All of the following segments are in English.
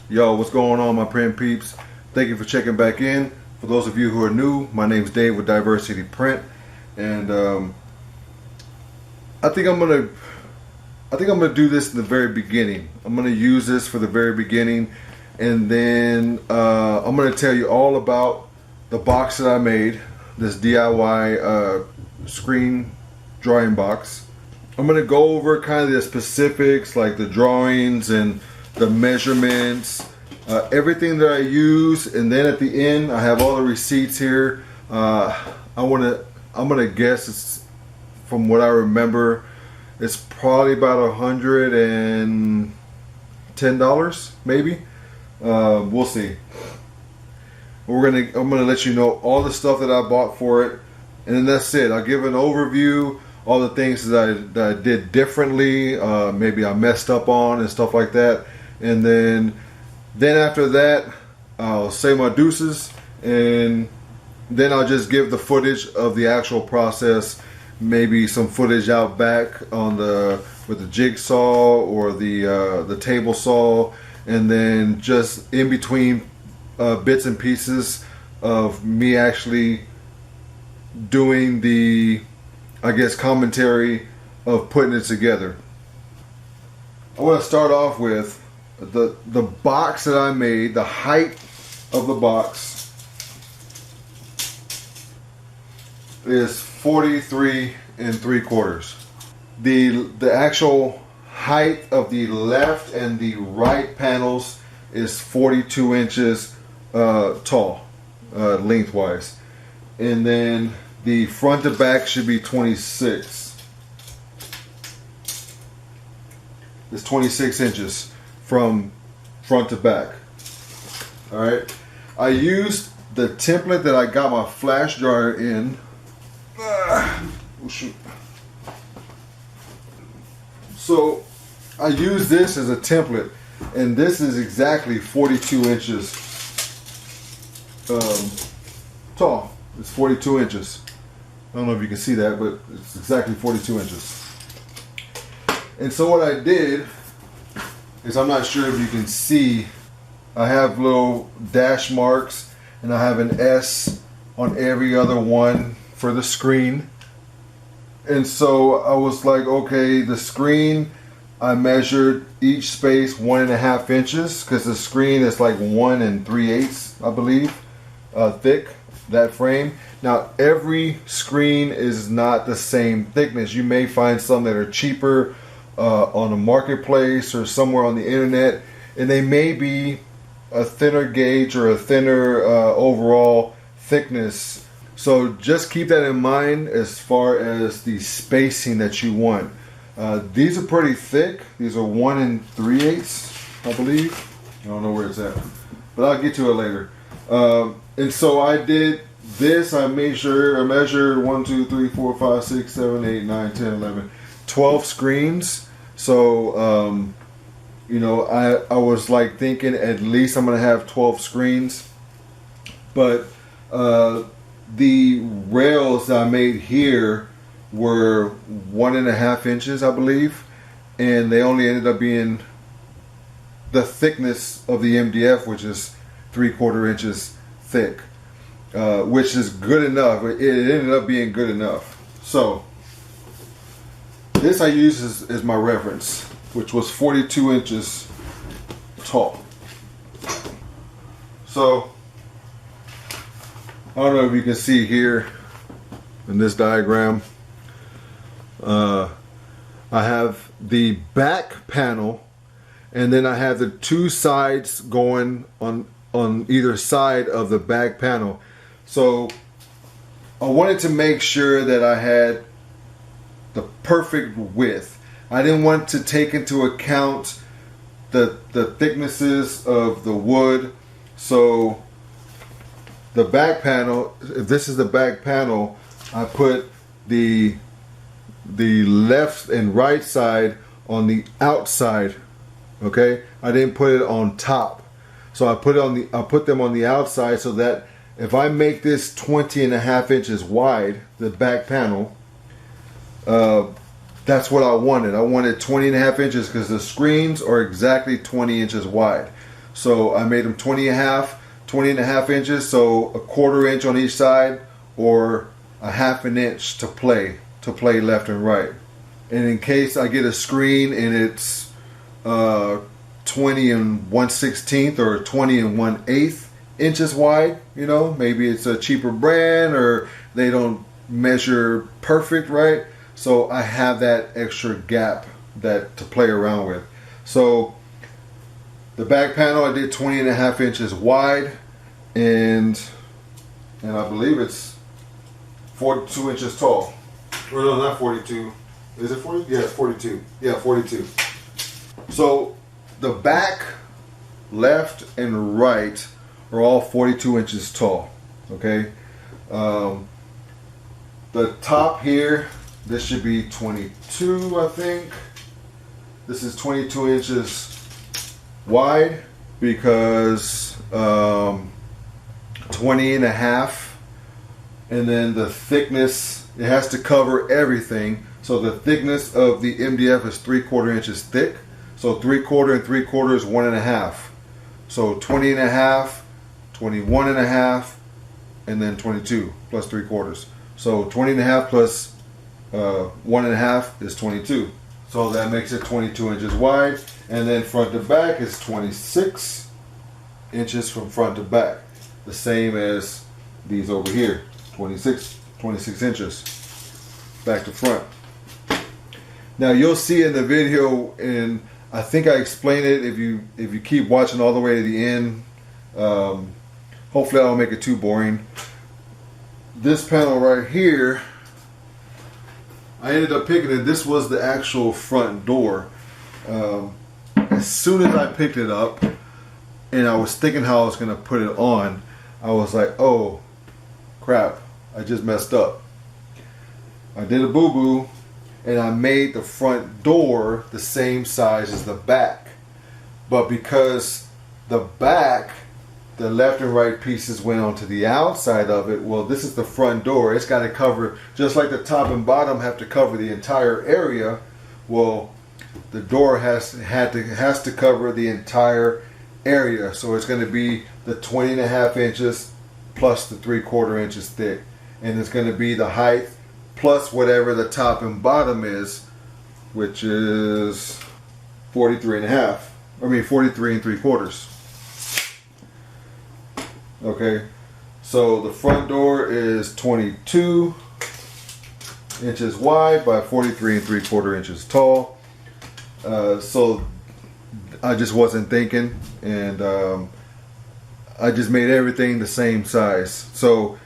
Yo, what's going on, my print peeps? Thank you for checking back in. For those of you who are new, my name's Dave with Diversity Print, and I think I'm gonna do this in the very beginning. I'm gonna use this for the very beginning, and then I'm gonna tell you all about the box that I made, this DIY screen drawing box. I'm gonna go over kind of the specifics, like the drawings and the measurements, everything that I use, and then at the end I have all the receipts here. I'm gonna guess it's, from what I remember, it's probably about $110, maybe. We'll see. I'm gonna let you know all the stuff that I bought for it, and then that's it. I'll give an overview, all the things that I did differently, maybe I messed up on and stuff like that. And then after that, I'll say my deuces, and then I'll just give the footage of the actual process, maybe some footage out back with the jigsaw or the table saw, and then just in between bits and pieces of me actually doing the, I guess, commentary of putting it together. I want to start off with the box that I made. The height of the box is 43 3/4. The actual height of the left and the right panels is 42 inches tall, lengthwise, and then the front to back should be 26. It's 26 inches from front to back. Alright, I used the template that I got my flash dryer in. Oh shoot. So I used this as a template, and this is exactly 42 inches tall. It's 42 inches. I don't know if you can see that, but it's exactly 42 inches. And so what I did is, I'm not sure if you can see, I have little dash marks, and I have an S on every other one for the screen. And so I was like, okay, the screen, I measured each space 1.5 inches, because the screen is like 1 3/8, I believe, thick, that frame. Now every screen is not the same thickness. You may find some that are cheaper on a marketplace or somewhere on the internet, and they may be a thinner gauge or a thinner overall thickness. So just keep that in mind as far as the spacing that you want. These are pretty thick. These are 1 3/8, I believe. I don't know where it's at, but I'll get to it later. And so I did this. I measured 1 2 3 4 5 6 7 8 9 10 11 12 screens. So you know, I was like thinking at least I'm gonna have 12 screens, but the rails that I made here were 1.5 inches, I believe, and they only ended up being the thickness of the MDF, which is 3/4 inches thick, which is good enough. It ended up being good enough. So this I use as my reference, which was 42 inches tall. So I don't know if you can see here in this diagram, I have the back panel, and then I have the two sides going on either side of the back panel. So I wanted to make sure that I had the perfect width. I didn't want to take into account the thicknesses of the wood. So the back panel, if this is the back panel, I put the left and right side on the outside. Okay, I didn't put it on top. So I put them on the outside, so that if I make this 20.5 inches wide, the back panel, that's what I wanted. I wanted 20.5 inches because the screens are exactly 20 inches wide. So I made them 20 and a half inches, so a 1/4 inch on each side, or a 1/2 inch to play left and right. And in case I get a screen and it's 20 and 1/16 or 20 and 1/8 inches wide, you know, maybe it's a cheaper brand or they don't measure perfect, right? So I have that extra gap that to play around with. So the back panel I did 20 and a half inches wide, and I believe it's 42 inches tall. Or no, not 42. Is it 40? Yeah, it's 42. Yeah, 42. So the back, left, and right are all 42 inches tall. Okay. The top here, this should be 22, I think. This is 22 inches wide because 20 and a half, and then the thickness, it has to cover everything. So the thickness of the MDF is 3/4 inches thick. So 3/4 and 3/4 is 1.5. So 20 and a half, 21 and a half, and then 22 plus 3/4. So 20 and a half plus 1.5 is 22. So that makes it 22 inches wide. And then front to back is 26 inches from front to back. The same as these over here, 26 inches back to front. Now you'll see in the video, and I think I explained it, if you keep watching all the way to the end, hopefully I don't make it too boring. This panel right here, I ended up picking it. This was the actual front door. As soon as I picked it up and I was thinking how I was going to put it on, I was like, oh crap, I just messed up. I did a boo-boo, and I made the front door the same size as the back. But because the back, the left and right pieces went onto the outside of it, well, this is the front door. It's got to cover, just like the top and bottom have to cover the entire area. Well, the door has to cover the entire area. So it's going to be the 20 and a half inches plus the 3/4 inches thick. And it's going to be the height plus whatever the top and bottom is, which is 43 and a half. I mean 43 and 3/4. Okay, so the front door is 22 inches wide by 43 and 3/4 inches tall. So I just wasn't thinking, and I just made everything the same size. So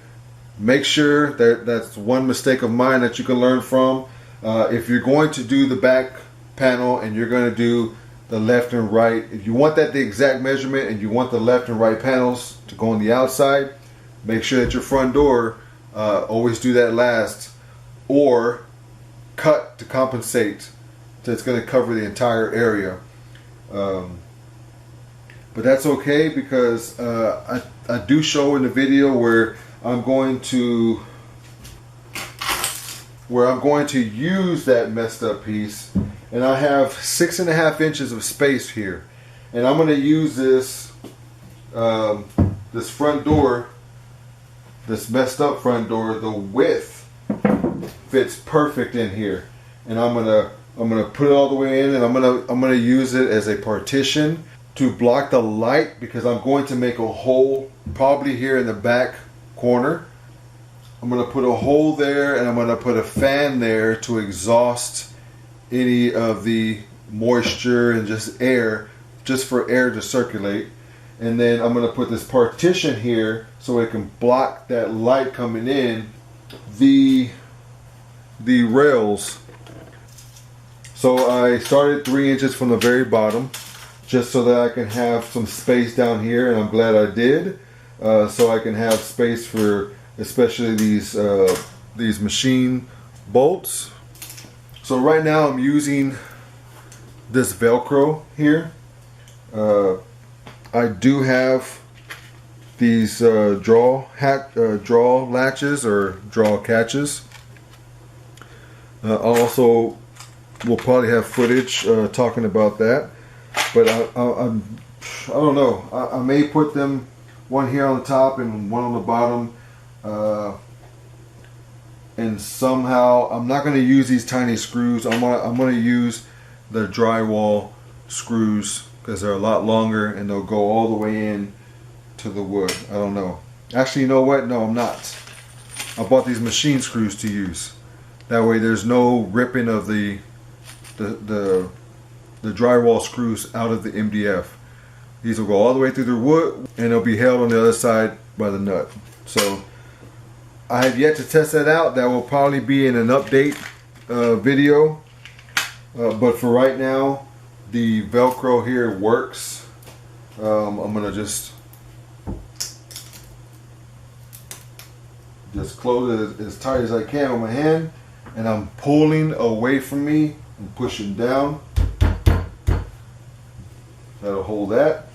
make sure that that's one mistake of mine that you can learn from. If you're going to do the back panel and you're going to do the left and right, if you want that the exact measurement and you want the left and right panels to go on the outside, make sure that your front door, always do that last, or cut to compensate, so it's going to cover the entire area. But that's okay, because I do show in the video where I'm going to use that messed up piece, and I have 6.5 inches of space here, and I'm going to use this this front door, this messed up front door. The width fits perfect in here, and I'm gonna put it all the way in, and I'm gonna use it as a partition to block the light, because I'm going to make a hole probably here in the back corner. I'm going to put a hole there, and I'm going to put a fan there to exhaust any of the moisture and just air, just for air to circulate. And then I'm going to put this partition here so it can block that light coming in. The rails, so I started 3 inches from the very bottom, just so that I can have some space down here, and I'm glad I did, so I can have space for especially these machine bolts. So right now I'm using this Velcro here. I do have these draw latches or draw catches. Also, we'll probably have footage talking about that. But I don't know. I may put them one here on the top and one on the bottom. And somehow I'm not going to use these tiny screws. I'm gonna use the drywall screws because they're a lot longer and they'll go all the way in to the wood. I don't know. Actually, you know what? No, I'm not. I bought these machine screws to use. That way, there's no ripping of the drywall screws out of the MDF. These will go all the way through the wood and they'll be held on the other side by the nut. So I have yet to test that out. That will probably be in an update video. But for right now, the Velcro here works. I'm gonna just close it as tight as I can with my hand, and I'm pulling away from me and pushing down. That'll hold that,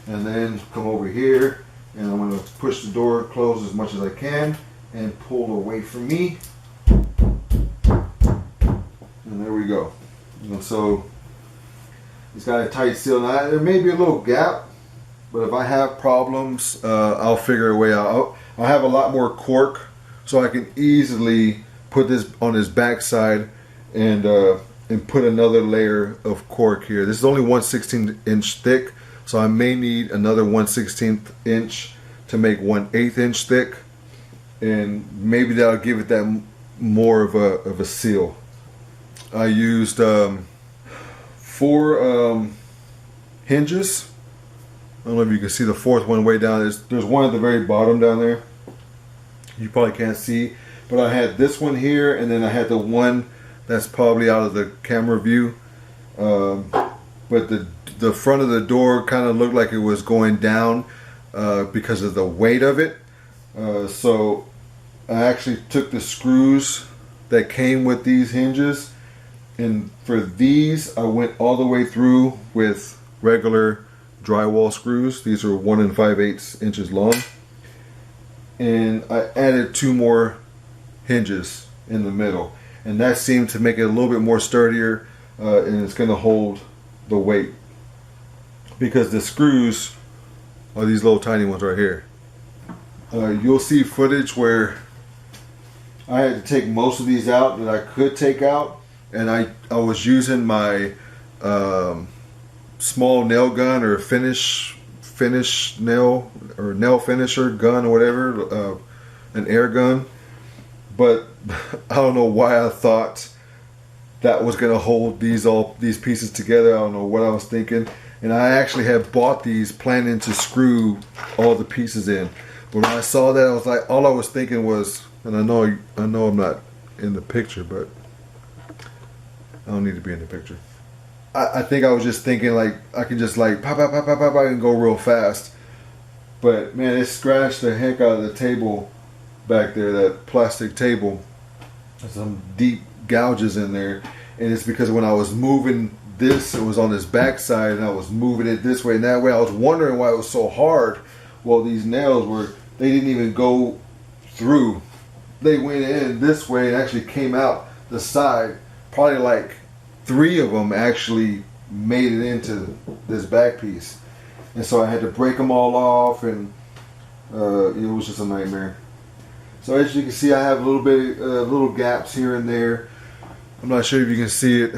and then come over here, and I'm gonna push the door closed as much as I can and pull away from me, and there we go. And so it's got a tight seal. Now there may be a little gap, but if I have problems, I'll figure a way out. I have a lot more cork, so I can easily put this on his backside and put another layer of cork here. This is only 1/16 inch thick, so I may need another 1/16 inch to make 1/8 inch thick, and maybe that'll give it that more of a seal. I used 4 hinges. I don't know if you can see the 4th one way down. There's one at the very bottom down there. You probably can't see, but I had this one here, and then I had the one that's probably out of the camera view. But the front of the door kind of looked like it was going down because of the weight of it. So I actually took the screws that came with these hinges, and for these I went all the way through with regular drywall screws. These are 1 5/8 inches long, and I added 2 more hinges in the middle, and that seemed to make it a little bit more sturdier, and it's going to hold the weight, because the screws are these little tiny ones right here. You'll see footage where I had to take most of these out that I could take out, and I was using my small nail gun or finish nail or nail finisher gun or whatever, an air gun. But I don't know why I thought that was gonna hold these pieces together. I don't know what I was thinking, and I actually had bought these planning to screw all the pieces in. But when I saw that, I was like, all I was thinking was, and I know I'm not in the picture, but I don't need to be in the picture. I think I was just thinking like I can just like pop and go real fast. But man, it scratched the heck out of the table back there, that plastic table. There's some deep gouges in there, and it's because when I was moving this, it was on this backside, and I was moving it this way and that way. I was wondering why it was so hard. Well, these nails they didn't even go through. They went in this way and actually came out the side. Probably like 3 of them actually made it into this back piece, and so I had to break them all off, and it was just a nightmare. So as you can see, I have a little bit little gaps here and there. I'm not sure if you can see it.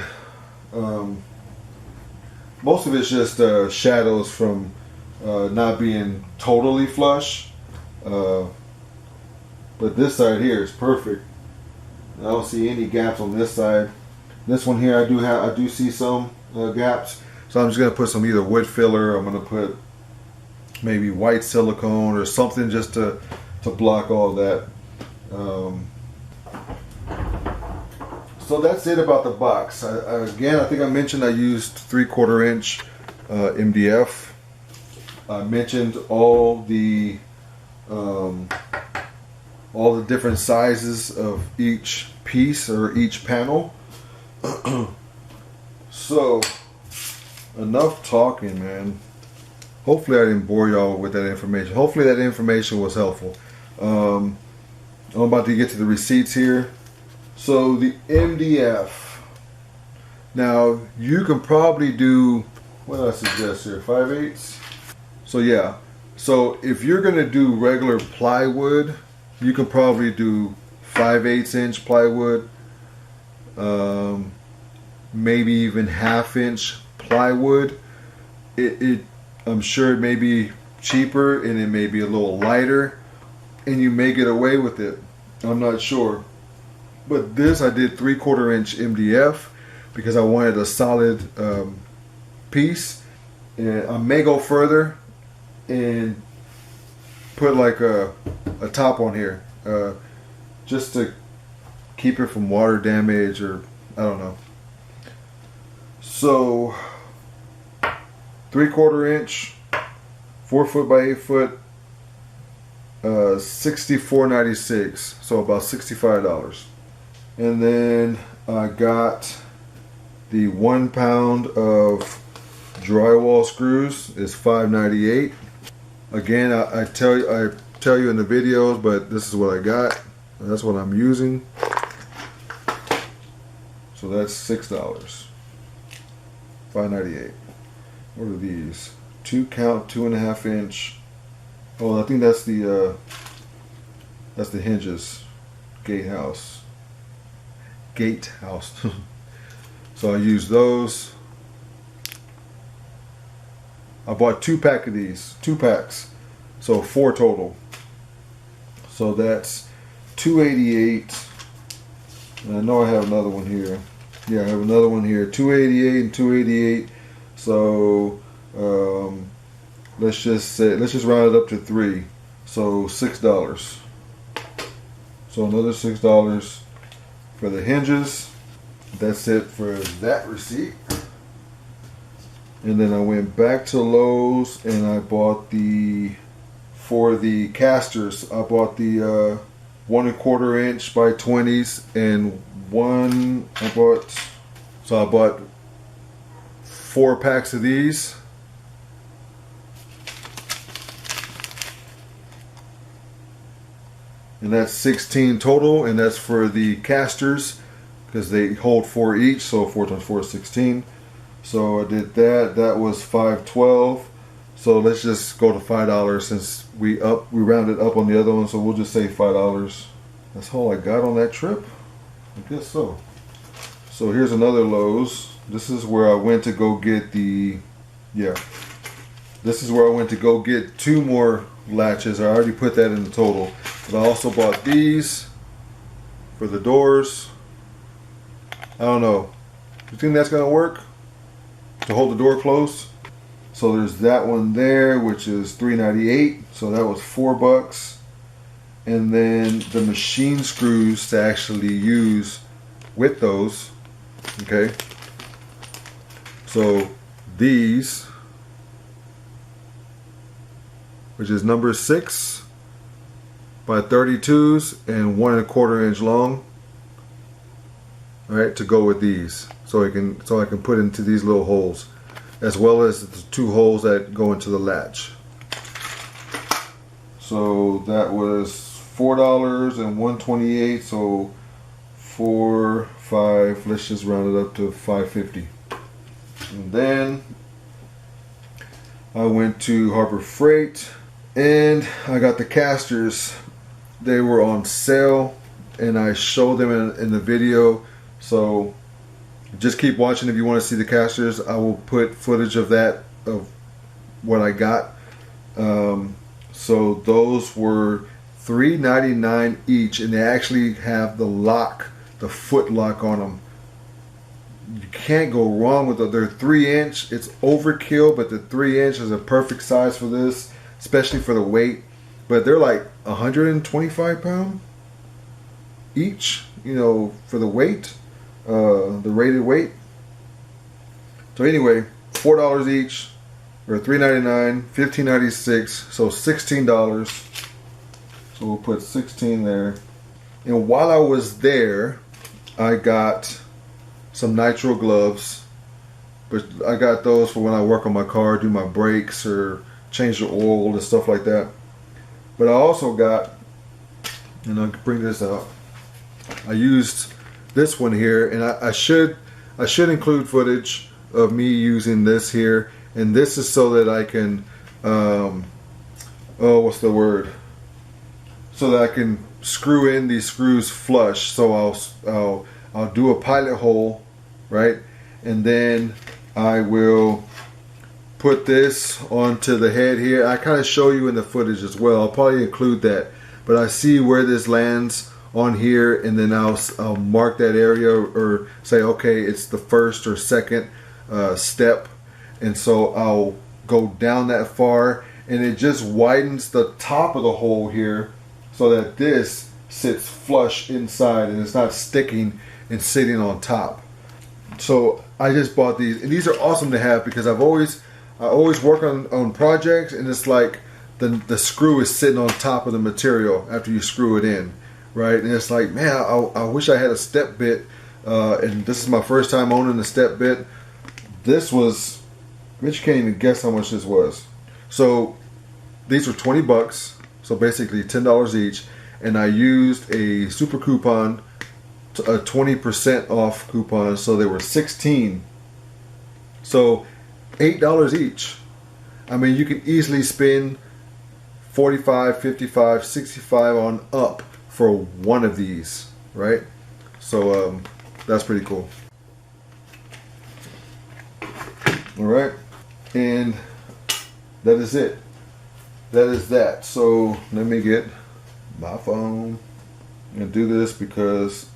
Most of it's just shadows from not being totally flush, but this side here is perfect. I don't see any gaps on this side. This one here, I do see some gaps. So I'm just gonna put some either wood filler. I'm gonna put maybe white silicone or something just to block all that. So that's it about the box. Again, I think I mentioned I used 3/4 inch MDF. I mentioned all the different sizes of each piece or each panel. So enough talking, man. Hopefully I didn't bore y'all with that information. Hopefully that information was helpful. I'm about to get to the receipts here. So the MDF. Now you can probably do what do I suggest here? 5/8. So yeah. So if you're gonna do regular plywood, you can probably do 5/8 inch plywood, maybe even 1/2 inch plywood. I'm sure it may be cheaper and it may be a little lighter, and you may get away with it. I'm not sure. But this I did 3/4 inch MDF because I wanted a solid piece. And I may go further and put like a top on here just to keep it from water damage, or I don't know. So 3/4 inch, 4 foot by 8 foot, $64.96, so about $65. And then I got the 1 pound of drywall screws is $5.98. Again, I tell you in the videos, but this is what I got. That's what I'm using. So that's $6. $5.98. What are these? 2 count, 2.5 inch. Oh, I think that's the hinges. Gatehouse. So I use those. I bought 2-pack of these, 2 packs, so 4 total. So that's $2.88. And I know I have another one here. Yeah, I have another one here, $2.88 and $2.88. So let's just round it up to 3. So $6. So another $6 for the hinges. That's it for that receipt. And then I went back to Lowe's and I bought for the casters, I bought the 1 1/4 inch by 20s and I bought 4 packs of these. And that's 16 total, and that's for the casters because they hold 4 each, so 4 times 4 is 16. So I did that. That was $5.12. So let's just go to $5 since we rounded up on the other one. So we'll just say $5. That's all I got on that trip. I guess so. So here's another Lowe's. This is where I went to go get This is where I went to go get 2 more latches. I already put that in the total. But I also bought these for the doors. I don't know. You think that's gonna work? To hold the door closed? So there's that one there, which is $3.98. So that was $4. And then the machine screws to actually use with those. Okay. So these, which is number 6 by 32s and 1 1/4 inch long. All right, to go with these, so I can put into these little holes, as well as the 2 holes that go into the latch. So that was $4 and $1.28. So 4, 5. Let's just round it up to $5.50. And then I went to Harbor Freight and I got the casters. They were on sale and I showed them in the video. So just keep watching if you want to see the casters. I will put footage of that, of what I got. So those were $3.99 each, and they actually have the lock, the foot lock on them. You can't go wrong with them. They're 3 inch. It's overkill, but the 3 inch is a perfect size for this, especially for the weight. But they're like 125 pounds each, you know, for the weight, the rated weight. So anyway, $4 each, or $3.99, $15.96, so $16. So we'll put 16 there. And while I was there, I got some nitro gloves, but I got those for when I work on my car, do my brakes or change the oil and stuff like that. But I also got, and I'll bring this out, I used this one here, and I should include footage of me using this here, And this is so that I can, what's the word? So that I can screw in these screws flush. So I'll do a pilot hole, right? And then I will put this onto the head here. I kind of show you in the footage as well. I'll probably include that. But I see where this lands on here, and then I'll mark that area or say, okay, it's the first or second step. And so I'll go down that far, and it just widens the top of the hole here so that this sits flush inside and it's not sticking and sitting on top. So I just bought these, and these are awesome to have because I always work on projects, and it's like the screw is sitting on top of the material after you screw it in, right? And it's like, man, I wish I had a step bit, and this is my first time owning a step bit. This was, Mitch, you can't even guess how much this was. So these were 20 bucks, so basically $10 each, and I used a super coupon, a 20% off coupon, so they were 16. So $8 each. I mean, you can easily spend 45, 55, 65 on up for one of these, right? So that's pretty cool. All right, and that is it. That is that. So let me get my phone and do this because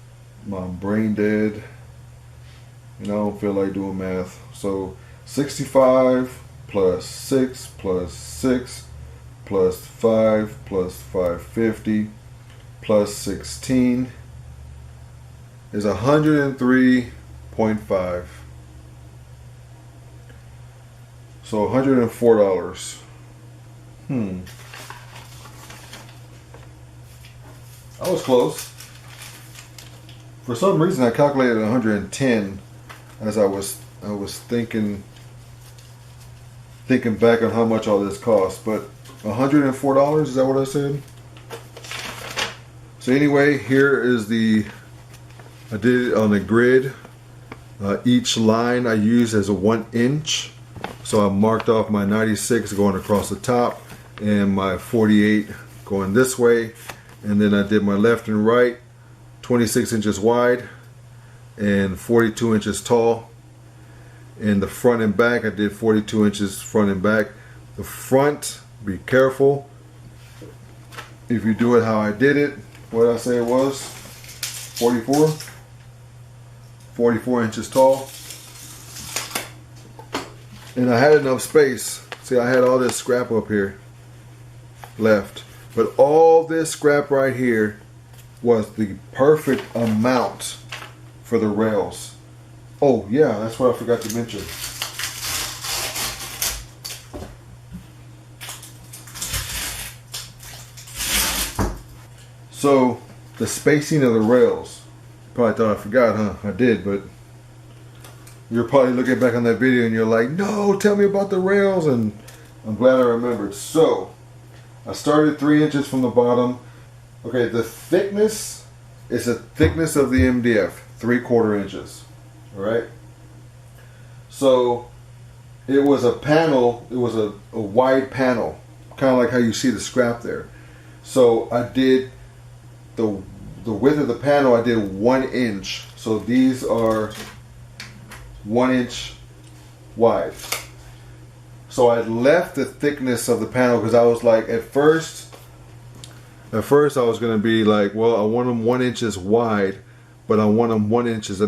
my brain dead and I don't feel like doing math. So 65 plus 6 plus 6 plus 5 plus 550 plus 16 is 103.5. So $104. I was close. For some reason I calculated 110 as I was thinking back on how much all this costs, but $104, is that what I said? So anyway, here is I did it on a grid. Each line I use as a 1 inch. So I marked off my 96 going across the top and my 48 going this way. And then I did my left and right, 26 inches wide and 42 inches tall. And the front and back, I did 42 inches front and back. The front, be careful. If you do it how I did it, what did I say it was? 44? 44 inches tall. And I had enough space. See, I had all this scrap up here left. But all this scrap right here was the perfect amount for the rails. Oh yeah, that's what I forgot to mention. So the spacing of the rails. Probably thought I forgot, huh? I did, but you're probably looking back on that video and you're like, no, tell me about the rails, and I'm glad I remembered. So I started 3 inches from the bottom. Okay, the thickness is the thickness of the MDF, 3/4 inches. Alright? So it was a panel, it was a wide panel, kind of like how you see the scrap there. So I did the width of the panel, I did 1 inch. So these are 1 inch wide. So I left the thickness of the panel because I was like, at first I was going to be like, well, I want them 1 inches wide, but I want them 1.5 inches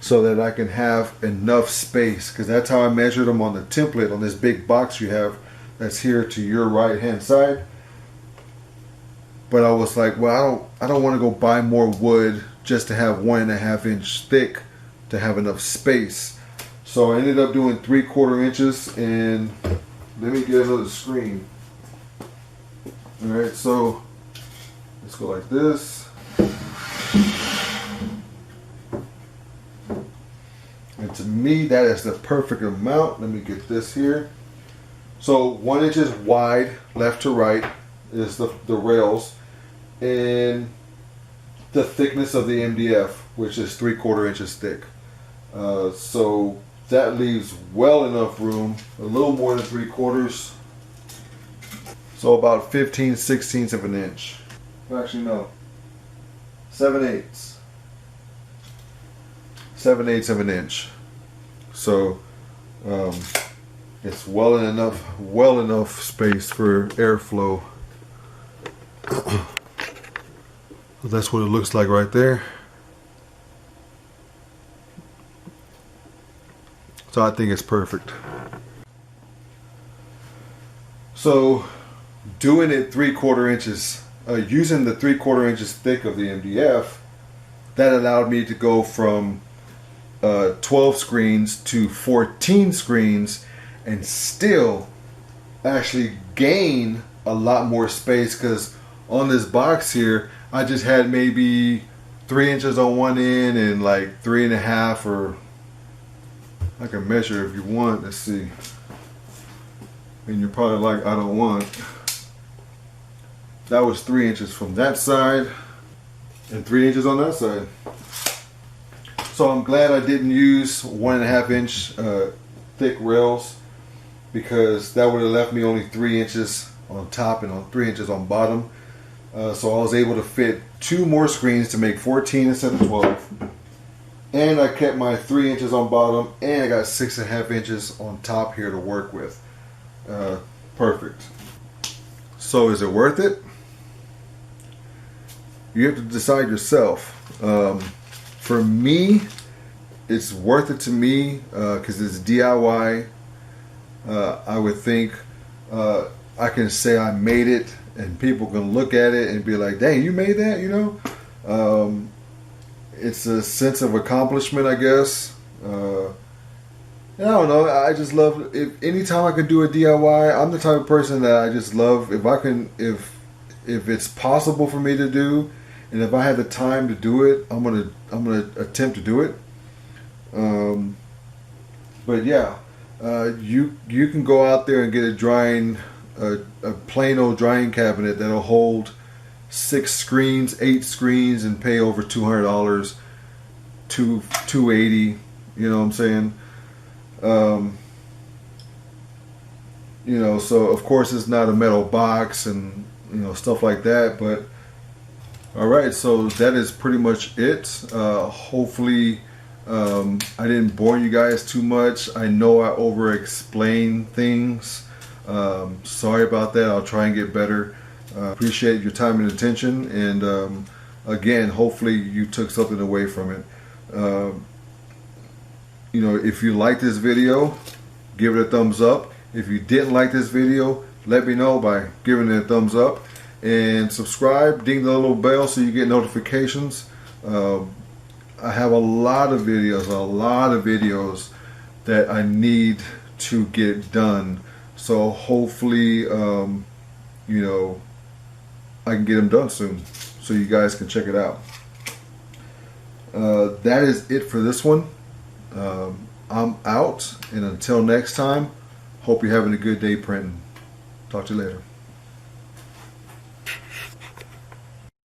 so that I can have enough space, because that's how I measured them on the template on this big box you have that's here to your right hand side. But I was like, well, I don't want to go buy more wood just to have 1.5 inch thick to have enough space. So I ended up doing 3/4 inches, and let me get another screen. Alright, so let's go like this. And to me, that is the perfect amount. Let me get this here. So 1 inch wide, left to right, is the rails. And the thickness of the MDF, which is 3/4 inches thick. So that leaves well enough room, a little more than 3/4. So about 15/16 of an inch. Actually, no. 7/8. 7/8 of an inch. So it's well enough space for airflow. That's what it looks like right there. So I think it's perfect. So doing it 3/4 inches, using the 3/4 inches thick of the MDF, that allowed me to go from 12 screens to 14 screens and still actually gain a lot more space, because on this box here I just had maybe 3 inches on one end and like 3.5, or I can measure if you want. Let's see. And you're probably like, I don't want. That was 3 inches from that side and 3 inches on that side. So I'm glad I didn't use 1.5 inch thick rails, because that would have left me only 3 inches on top and on 3 inches on bottom. So I was able to fit 2 more screens to make 14 instead of 12. And I kept my 3 inches on bottom, and I got 6.5 inches on top here to work with. Perfect. So is it worth it? You have to decide yourself. For me, it's worth it to me because it's DIY. I would think I can say I made it, and people can look at it and be like, dang, you made that, you know? It's a sense of accomplishment, I guess. I don't know. I just love, if anytime I can do a DIY, I'm the type of person that I just love, if I can, if it's possible for me to do, and if I have the time to do it, I'm gonna attempt to do it. But yeah, you can go out there and get a plain old drying cabinet that'll hold 6 screens, 8 screens, and pay over $200, $280. You know what I'm saying? You know, so of course it's not a metal box and, you know, stuff like that. But all right, so that is pretty much it. Hopefully I didn't bore you guys too much. I know I over explain things. Sorry about that. I'll try and get better. Appreciate your time and attention, and again, hopefully you took something away from it. You know, if you like this video, give it a thumbs up. If you didn't like this video, let me know by giving it a thumbs up, and subscribe, ding the little bell so you get notifications. I have a lot of videos that I need to get done, so hopefully you know, I can get them done soon so you guys can check it out. That is it for this one. I'm out, and until next time, hope you're having a good day printing. Talk to you later.